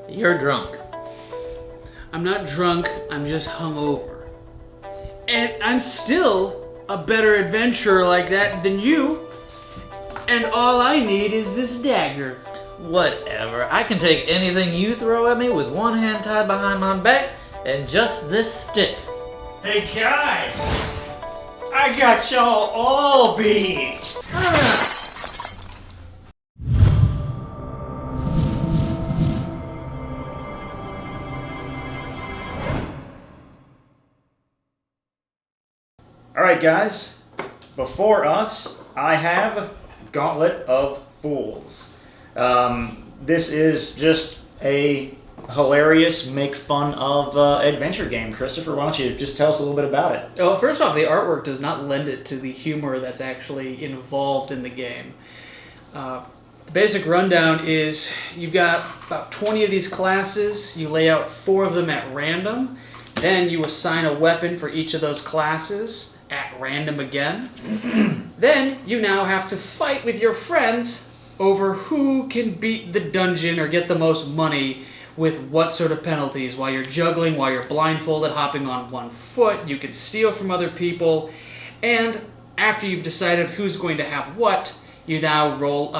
You're drunk. I'm not drunk, I'm just hungover. And I'm still a better adventurer like that than you. And all I need is this dagger. Whatever. I can take anything you throw at me with one hand tied behind my back and just this stick. Hey guys! I got y'all all beat! Alright guys, before us I have Gauntlet of Fools. This is just a hilarious, make fun of adventure game. Christopher, why don't you just tell us a little bit about it? Well, first off, the artwork does not lend it to the humor that's actually involved in the game. The basic rundown is you've got about 20 of these classes. You lay out 4 of them at random. Then you assign a weapon for each of those classes at random again. Then you now have to fight with your friends over who can beat the dungeon or get the most money with what sort of penalties. While you're juggling, while you're blindfolded, hopping on one foot, you can steal from other people. And after you've decided who's going to have what, you now roll,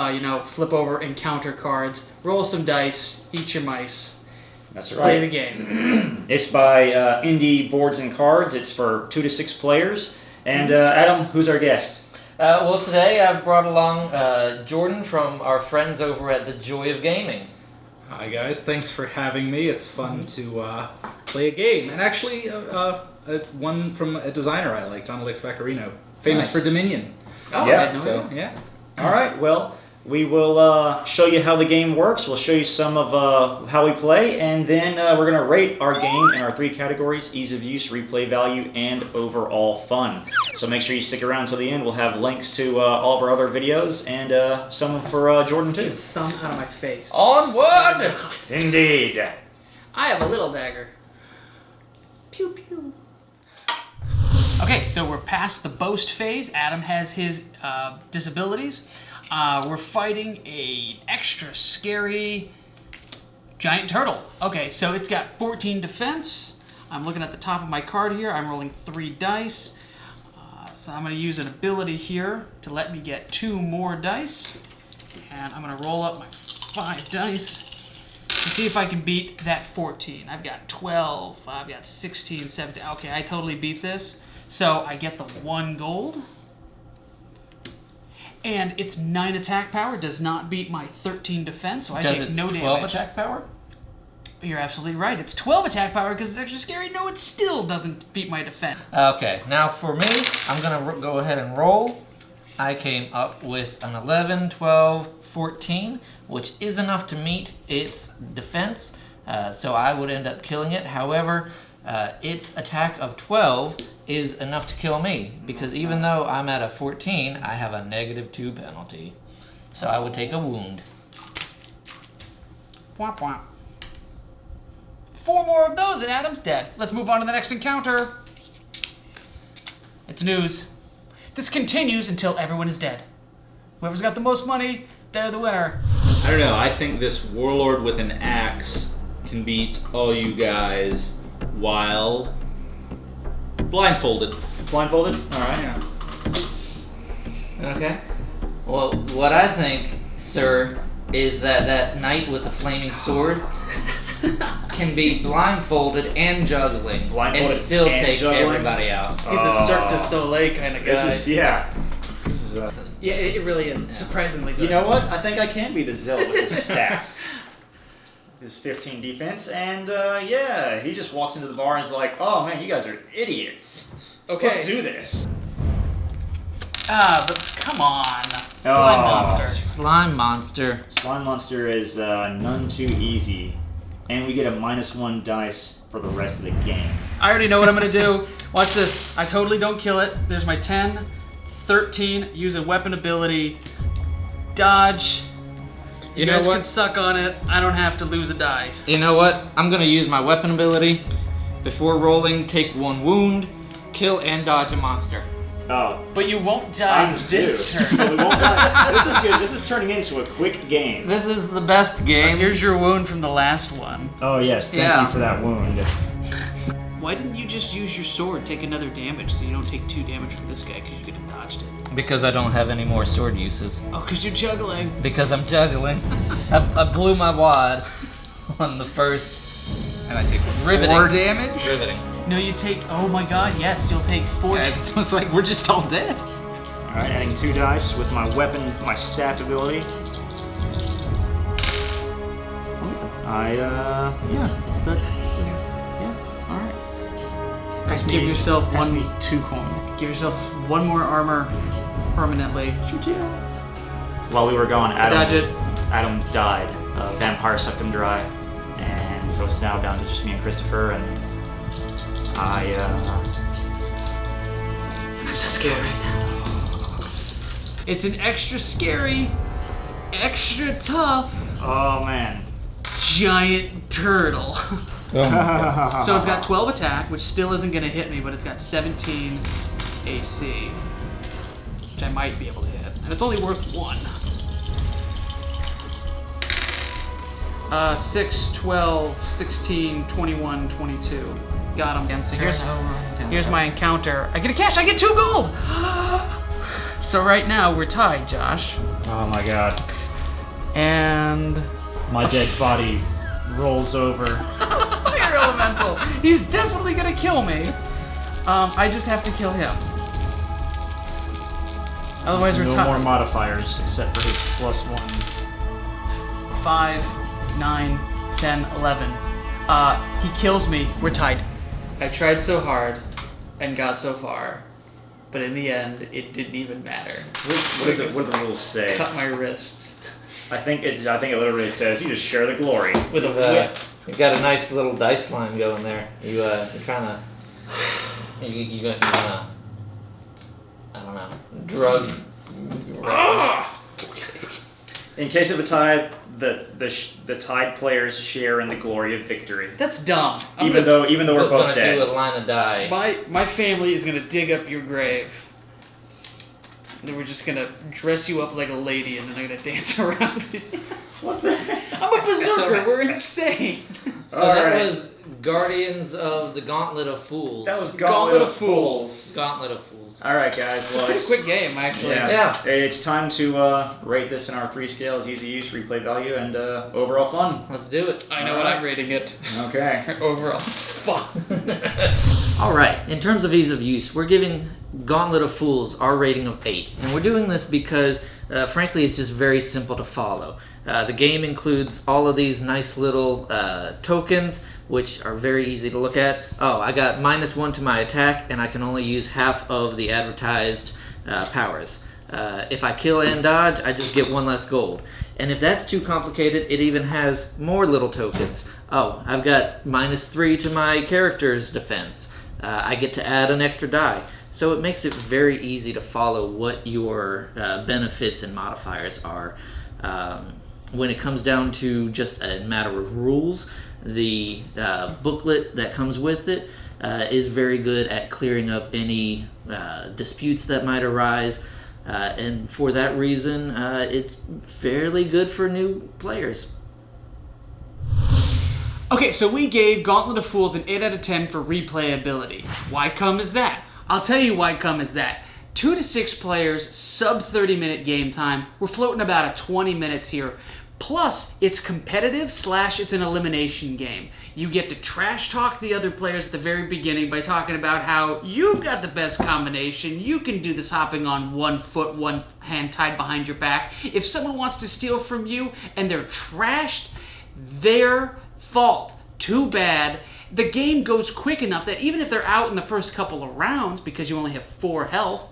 flip over encounter cards, roll some dice, eat your mice. That's right. Play the game. It's by Indie Boards and Cards. It's for 2 to 6 players. And Adam, who's our guest? Well, today I've brought along Jordan from our friends over at The Joy of Gaming. Hi guys, thanks for having me. It's fun to play a game. And actually, one from a designer I like, Donald X. Vaccarino, famous Nice. for Dominion. Oh, Yeah, I had no idea. Yeah. All right, well, we will show you how the game works. We'll show you some of how we play, and then we're going to rate our game in our 3 categories: ease of use, replay value, and overall fun. So make sure you stick around till the end. We'll have links to all of our other videos and some for Jordan, Get too. your thumb out of my face. Onward! Indeed. I have a little dagger. Pew pew. Okay, so we're past the boast phase. Adam has his disabilities. We're fighting an extra scary giant turtle. Okay, so it's got 14 defense. I'm looking at the top of my card here. I'm rolling 3 dice. So I'm going to use an ability here to let me get 2 more dice. And I'm going to roll up my 5 dice to see if I can beat that 14. I've got 12, I've got 16, 17. Okay, I totally beat this. So I get the 1 gold. And it's 9 attack power, does not beat my 13 defense, so I take no damage. 12 attack power? You're absolutely right. It's 12 attack power because it's extra scary. No, it still doesn't beat my defense. Okay, now for me, I'm going to go ahead and roll. I came up with an 11, 12, 14, which is enough to meet its defense, so I would end up killing it. However, its attack of 12 is enough to kill me, because even though I'm at a 14, I have a -2 penalty. So I would take a wound. Womp womp. 4 more of those and Adam's dead. Let's move on to the next encounter. It's news. This continues until everyone is dead. Whoever's got the most money, they're the winner. I don't know, I think this Warlord with an axe can beat all you guys while blindfolded. Blindfolded? All right. Yeah. Okay. Well, what I think, sir, is that knight with a flaming sword can be blindfolded and juggling Blindfolded and still and take juggling? everybody out. He's a Cirque du Soleil kind of guy. This is, yeah. This is, Yeah, it really is. It's surprisingly good. you know what? I think I can be the Zealot with his staff. His 15 defense, and yeah, he just walks into the bar and is like, oh man, you guys are idiots. Okay. Let's do this. But come on. Slime monster. Slime monster. Slime Monster is none too easy, and we get a -1 dice for the rest of the game. I already know what I'm going to do. Watch this. I totally don't kill it. There's my 10, 13, use a weapon ability, dodge. You know guys what? can suck on it. I don't have to lose a die. You know what? I'm gonna use my weapon ability. Before rolling, take 1 wound, kill and dodge a monster. Oh. But you won't die Times this two. turn. So we won't die. This is good. This is turning into a quick game. This is the best game. Here's your wound from the last one. Oh yes, thank Yeah. you for that wound. Why didn't you just use your sword, take another damage, so you don't take 2 damage from this guy, because you could have dodged it? Because I don't have any more sword uses. Oh, because you're juggling. Because I'm juggling. I blew my wad on the first, and I take riveting. 4 damage? Riveting. No, you take, oh my god, yes, you'll take 4 Yeah, damage. it's like we're just all dead. Alright, adding 2 dice with my weapon, my staff ability. Yeah. But, yeah, alright. Give yourself Pass one. me 2 coin. Give yourself 1 more armor permanently. While we were gone, Dodge it. Adam died. Vampire sucked him dry. And so it's now down to just me and Christopher, and I'm so scared right now. It's an extra scary, extra tough oh man. giant turtle. Oh my God. So it's got 12 attack, which still isn't going to hit me, but it's got 17 AC, which I might be able to hit. And it's only worth 1. 6, 12, 16, 21, 22. Got him again. So here's my encounter. I get a cash. I get 2 gold. So right now we're tied, Josh. Oh my god. And My dead body rolls over. fire elemental. He's definitely gonna kill me. I just have to kill him. Otherwise we're No tied. more modifiers except for his +1. 5, 9, 10, 11. He kills me. We're tied. I tried so hard and got so far, but in the end, it didn't even matter. What do the rules say? Cut my wrists I think it literally says you just share the glory. with a whip. You've got a nice little dice line going there. You're trying to. You gonna. I don't know. Drug. In case of a tie, the tied players share in the glory of victory. That's dumb. Even though we're both gonna dead. do a line of die. My family is gonna dig up your grave. And we're just gonna dress you up like a lady, and then they're gonna dance around you. What the heck? I'm a berserker. We're insane. So that Alright. was Guardians of the Gauntlet of Fools. That was Gauntlet of Fools. Gauntlet of Fools. All right, guys. Well, Pretty quick game, actually. Yeah. It's time to rate this in our 3 scales: easy use, replay value, and overall fun. Let's do it. I know what I'm rating it. Okay. Overall, fuck. All right. In terms of ease of use, we're giving Gauntlet of Fools our rating of 8, and we're doing this because, frankly, it's just very simple to follow. The game includes all of these nice little tokens, which are very easy to look at. Oh, I got -1 to my attack, and I can only use half of the advertised powers. If I kill and dodge, I just get 1 less gold. And if that's too complicated, it even has more little tokens. Oh, I've got -3 to my character's defense. I get to add an extra die. So it makes it very easy to follow what your benefits and modifiers are. When it comes down to just a matter of rules, the booklet that comes with it is very good at clearing up any disputes that might arise. And for that reason, it's fairly good for new players. Okay, so we gave Gauntlet of Fools an 8 out of 10 for replayability. Why come is that? I'll tell you why come is that. 2 to 6 players, sub 30-minute game time. We're floating about 20 minutes here. Plus, it's competitive / it's an elimination game. You get to trash talk the other players at the very beginning by talking about how you've got the best combination. You can do this hopping on 1 foot, 1 hand tied behind your back. If someone wants to steal from you and they're trashed, their fault. Too bad. The game goes quick enough that even if they're out in the first couple of rounds because you only have 4 health,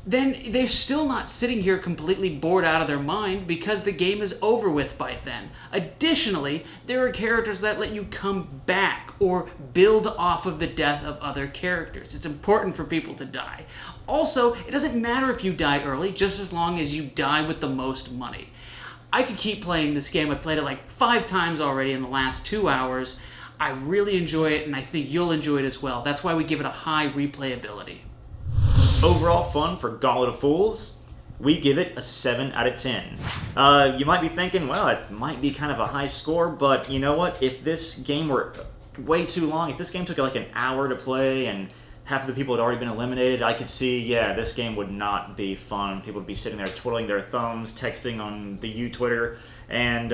then they're still not sitting here completely bored out of their mind because the game is over with by then. Additionally, there are characters that let you come back or build off of the death of other characters. It's important for people to die. Also, it doesn't matter if you die early, just as long as you die with the most money. I could keep playing this game. I've played it like 5 times already in the last 2 hours. I really enjoy it, and I think you'll enjoy it as well. That's why we give it a high replayability. Overall fun for Gauntlet of Fools, we give it a 7 out of 10. You might be thinking, well, it might be kind of a high score, but you know what? If this game were way too long, if this game took like an hour to play and half of the people had already been eliminated, I could see, yeah, this game would not be fun. People would be sitting there twiddling their thumbs, texting on the Twitter, and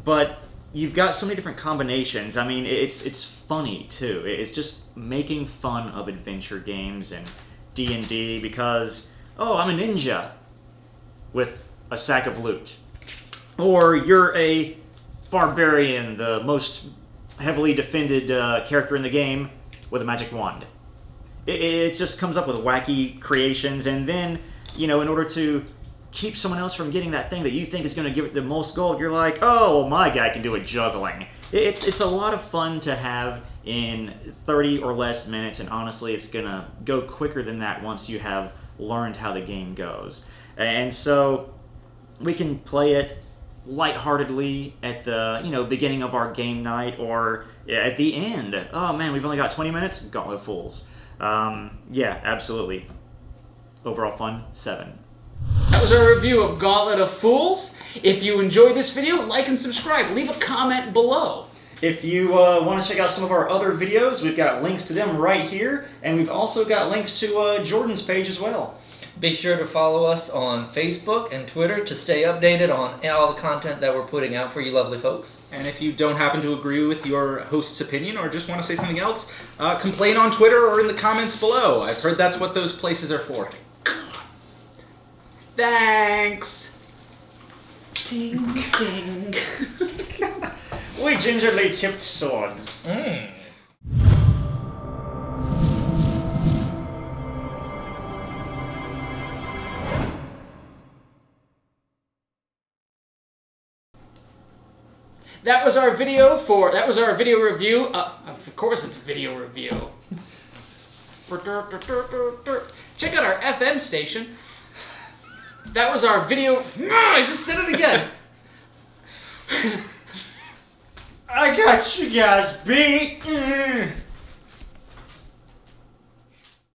but you've got so many different combinations. I mean, it's funny too. It's just making fun of adventure games and D&D because, oh, I'm a ninja with a sack of loot, or you're a barbarian, the most heavily defended character in the game with a magic wand. It just comes up with wacky creations, and then, you know, in order to keep someone else from getting that thing that you think is going to give it the most gold, you're like, oh, well, my guy can do it juggling. It's a lot of fun to have in 30 or less minutes, and honestly, it's going to go quicker than that once you have learned how the game goes. And so we can play it lightheartedly at the beginning of our game night, or at the end. Oh man, we've only got 20 minutes. Gauntlet of Fools. Yeah, absolutely. Overall fun, 7. That was our review of Gauntlet of Fools. If you enjoyed this video, like and subscribe. Leave a comment below. If you want to check out some of our other videos, we've got links to them right here, and we've also got links to Jordan's page as well. Be sure to follow us on Facebook and Twitter to stay updated on all the content that we're putting out for you lovely folks. And if you don't happen to agree with your host's opinion or just want to say something else, complain on Twitter or in the comments below. I've heard that's what those places are for. Thanks. Ting, ting. We gingerly tipped swords. That was our video review. Of course it's a video review. Check out our FM station. That was our video. I just said it again. I got you guys beat.